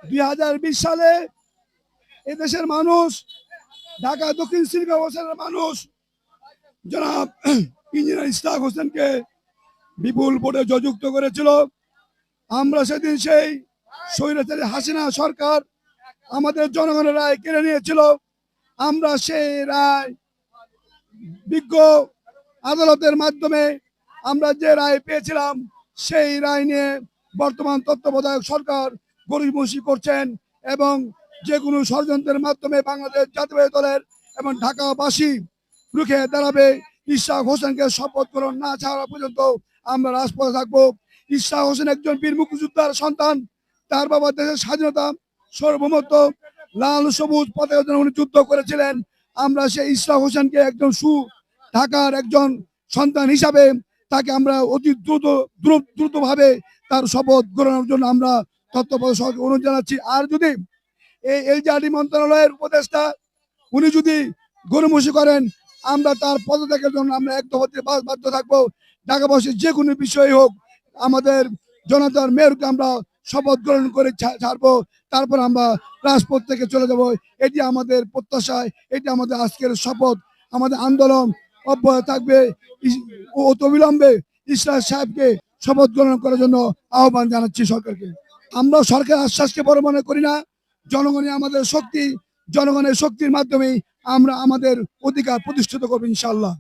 2020 সালে এদেশের মানুষ, ঢাকা দক্ষিণ সিটি কর্পোরেশনের মানুষ জনাব ইঞ্জিনিয়ার ইশরাক হোসেনকে বিপুল ভোটে জয়যুক্ত করেছিল। আমরা সেদিন সেই স্বৈরাচারী হাসিনা সরকার আমাদের জনগণের রায় কেড়ে নিয়েছিল। আমরা সেই রায় বিজ্ঞ আদালতের মাধ্যমে আমরা যে রায় পেয়েছিলাম, সেই রায় নিয়ে বর্তমান তত্ত্বাবধায়ক সরকার গরিমসি করছেন এবং যে কোনো ষড়যন্ত্রের মাধ্যমে বাংলাদেশ জাতীয়তাবাদী দলের এবং ঢাকাবাসী রুখে দাঁড়াবে। ইশরাক হোসেনকে শপথ গ্রহণ না ছাড়া পর্যন্ত আমরা রাজপথে থাকবো। ইশরাক হোসেন একজন বীর মুক্তিযোদ্ধার সন্তান। তার বাবা দেশের স্বাধীনতা, সার্বভৌমত্ব, লাল সবুজ পতাকার জন্য উনি যুদ্ধ করেছিলেন। আমরা সেই ইশরাক হোসেনকে একজন ঢাকার একজন সন্তান হিসাবে তাকে আমরা অতি দ্রুতভাবে তার শপথ গ্রহণের জন্য আমরা তত্ত্বাবধায়ক সরকারকে অনুরোধ জানাচ্ছি। আর যদি এই এলজিআরডি মন্ত্রণালয়ের উপদেষ্টা উনি যদি গরিমসি করেন, আমরা তার পদত্যাগের জন্য আমরা এক দফাতে বাধ্য থাকবো। ঢাকাবাসীর যে কোনো বিষয় হোক, আমাদের জনতার মেয়রকে আমরা শপথ গ্রহণ করে ছাড়বো, তারপর আমরা রাজপথ থেকে চলে যাব। এটি আমাদের প্রত্যাশা, এটি আমাদের আজকের শপথ। আমাদের আন্দোলন অব্যাহত থাকবে। অবিলম্বে ইশরাক সাহেবকে শপথ গ্রহণ করার জন্য আহ্বান জানাচ্ছি সরকারকে। আমরা সরকার আশ্বাসকে বড় মনে করি না। জনগণই আমাদের শক্তি, জনগণের শক্তির মাধ্যমেই আমরা আমাদের অধিকার প্রতিষ্ঠিত করবো ইনশাআল্লাহ।